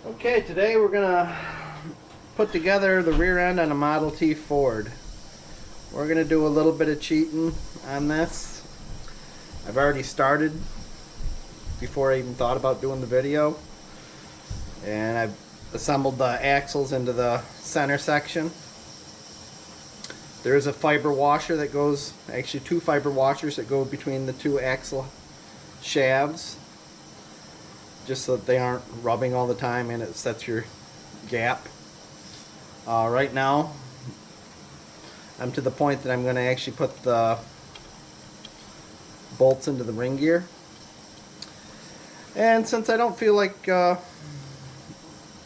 Okay, today we're gonna put together the rear end on a Model T Ford. We're gonna do a little bit of cheating on this. I've already started before I even thought about doing the video, and I've assembled the axles into the center section. There is a fiber washer that goes, actually two fiber washers that go between the two axle shafts, just so that they aren't rubbing all the time and it sets your gap. Right now I'm to the point that I'm going to actually put the bolts into the ring gear, and since I don't feel like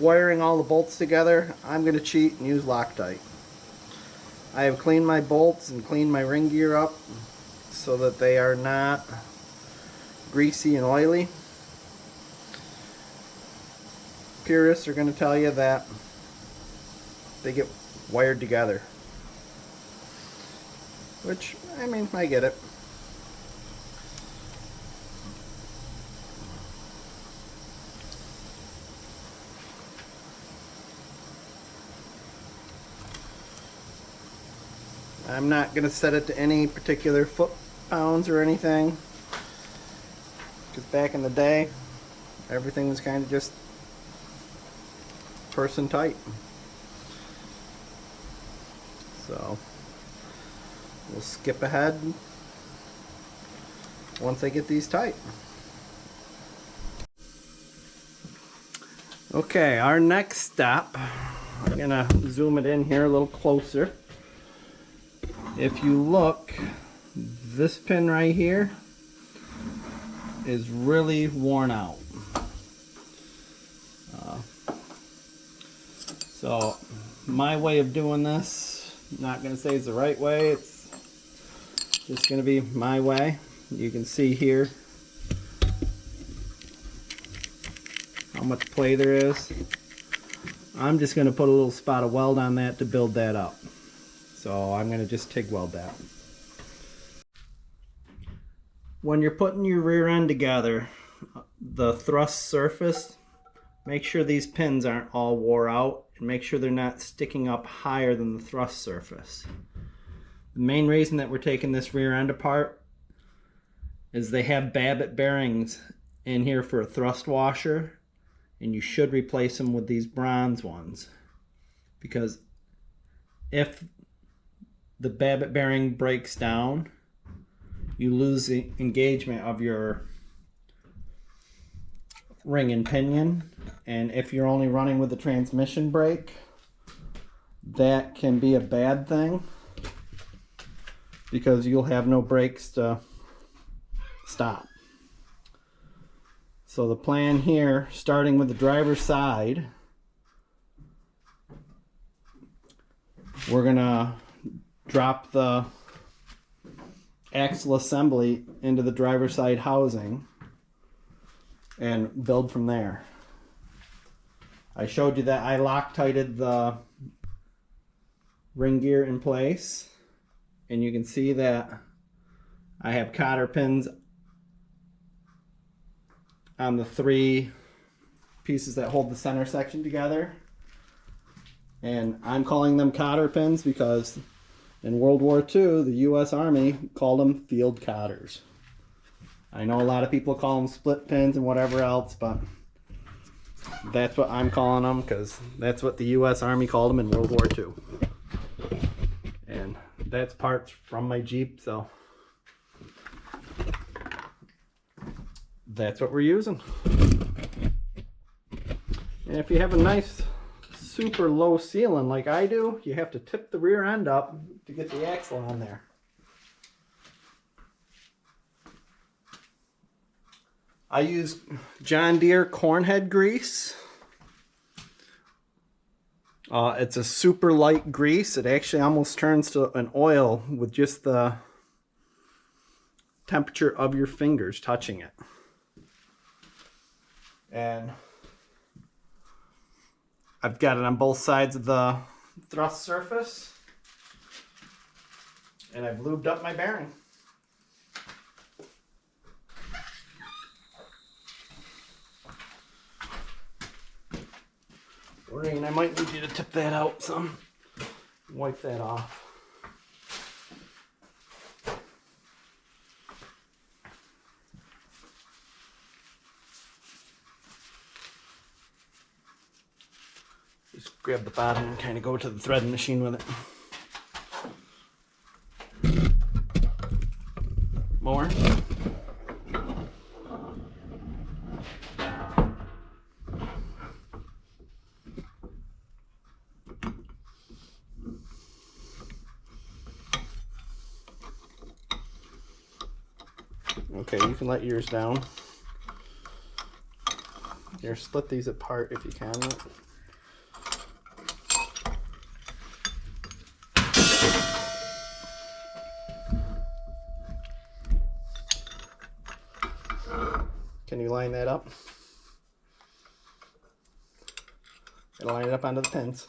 wiring all the bolts together, I'm going to cheat and use Loctite. I have cleaned my bolts and cleaned my ring gear up so that they are not greasy and oily. Purists are going to tell you that they get wired together, which, I mean, I get it. I'm not going to set it to any particular foot-pounds or anything, because back in the day everything was kind of just person tight. So we'll skip ahead once I get these tight. Okay, our next step, I'm gonna zoom it in here a little closer. If you look, this pin right here is really worn out. So my way of doing this, I'm not going to say it's the right way, it's just going to be my way. You can see here how much play there is. I'm just going to put a little spot of weld on that to build that up. So I'm going to just TIG weld that. When you're putting your rear end together, the thrust surface, make sure these pins aren't all wore out, and make sure they're not sticking up higher than the thrust surface. The main reason that we're taking this rear end apart is they have Babbitt bearings in here for a thrust washer, and you should replace them with these bronze ones, because if the Babbitt bearing breaks down, you lose the engagement of your ring and pinion, and if you're only running with the transmission brake, that can be a bad thing, because you'll have no brakes to stop. So the plan here, starting with the driver's side, we're gonna drop the axle assembly into the driver's side housing and build from there. I showed you that I Loctited the ring gear in place, and you can see that I have cotter pins on the three pieces that hold the center section together, and I'm calling them cotter pins because in World War II the US Army called them field cotters. I know a lot of people call them split pins and whatever else, but that's what I'm calling them because that's what the US Army called them in World War II. And that's parts from my Jeep, so that's what we're using. And if you have a nice super low ceiling like I do, you have to tip the rear end up to get the axle on there. I use John Deere cornhead grease. It's a super light grease. It actually almost turns to an oil with just the temperature of your fingers touching it. And I've got it on both sides of the thrust surface, and I've lubed up my bearing. Lorraine, I might need you to tip that out some. Wipe that off. Just grab the bottom and kind of go to the threading machine with it. More. Okay, you can let yours down. Here, split these apart if you can. Can you line that up? And line it up onto the pins.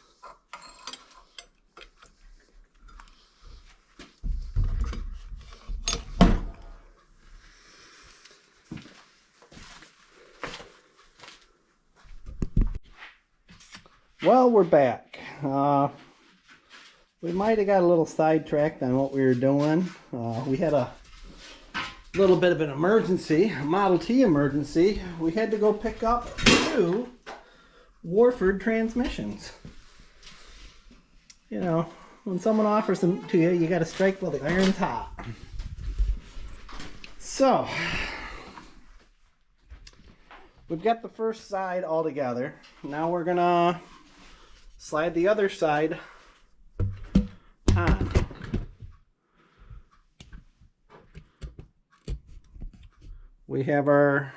Well, we're back. We might have got a little sidetracked on what we were doing. We had a little bit of an emergency, a Model T emergency. We had to go pick up 2 Warford transmissions. You know, when someone offers them to you, you got to strike while the iron's hot. So, we've got the first side all together. Now we're gonna slide the other side on. We have our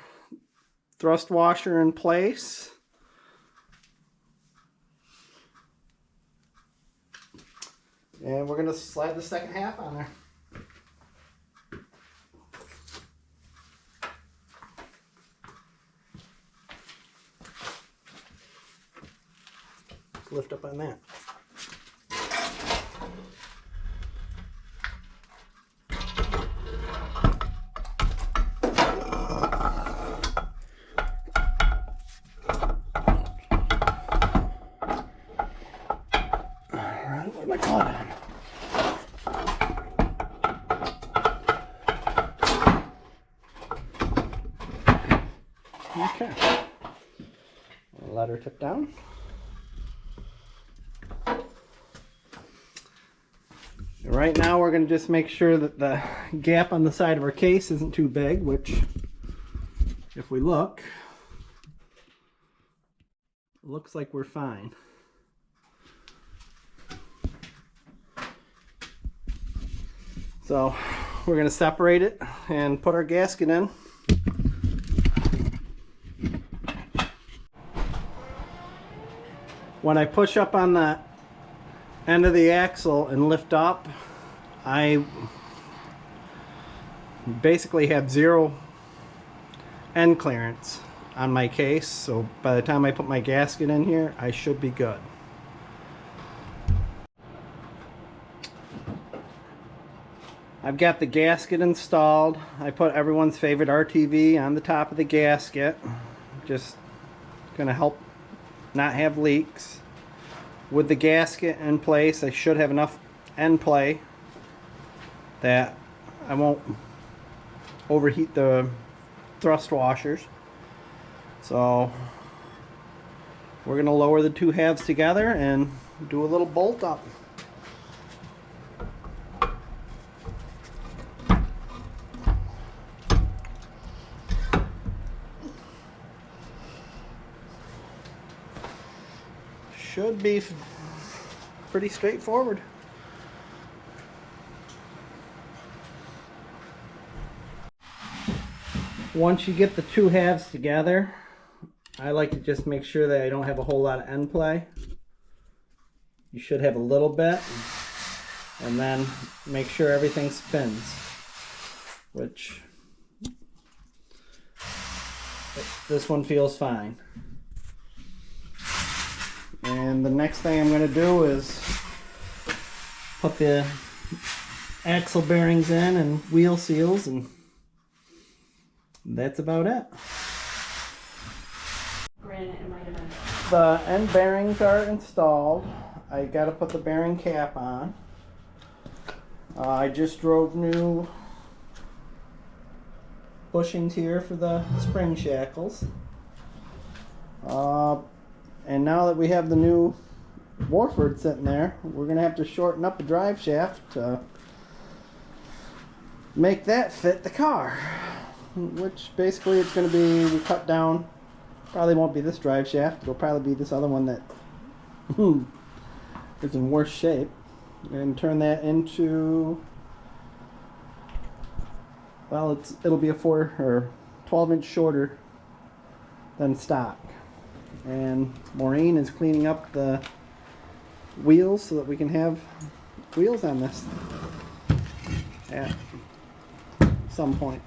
thrust washer in place. And we're going to slide the second half on there. Lift up on that. Okay. Let her tip down. Right now we're going to just make sure that the gap on the side of our case isn't too big, which, if we look, it looks like we're fine. So we're going to separate it and put our gasket in. When I push up on the end of the axle and lift up, I basically have 0 end clearance on my case, so by the time I put my gasket in here, I should be good. I've got the gasket installed. I put everyone's favorite RTV on the top of the gasket. Just gonna help not have leaks. With the gasket in place, I should have enough end play that I won't overheat the thrust washers. So we're going to lower the 2 halves together and do a little bolt up. Should be pretty straightforward. Once you get the 2 halves together, I like to just make sure that I don't have a whole lot of end play. You should have a little bit, and then make sure everything spins, which this one feels fine. And the next thing I'm going to do is put the axle bearings in and wheel seals, and that's about it. Granite, it might have been. The end bearings are installed. I got to put the bearing cap on. I just drove new bushings here for the spring shackles. And now that we have the new Warford sitting there, we're going to have to shorten up the drive shaft to make that fit the car. Which basically it's going to be, we cut down, probably won't be this drive shaft, it'll probably be this other one that is in worse shape. And turn that into, well, it'll be a 12-inch shorter than stock. And Maureen is cleaning up the wheels so that we can have wheels on this at some point.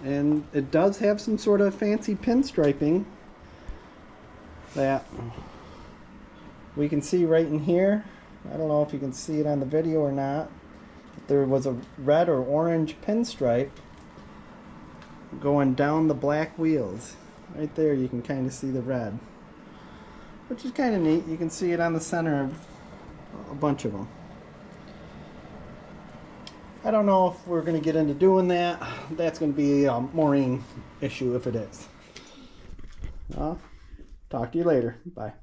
And it does have some sort of fancy pinstriping that we can see right in here. I don't know if you can see it on the video or not. But there was a red or orange pinstripe going down the black wheels. Right there you can kind of see the red, which is kind of neat. You can see it on the center of a bunch of them. I don't know if we're going to get into doing that. That's going to be a Maureen issue if it is. Talk to you later. Bye.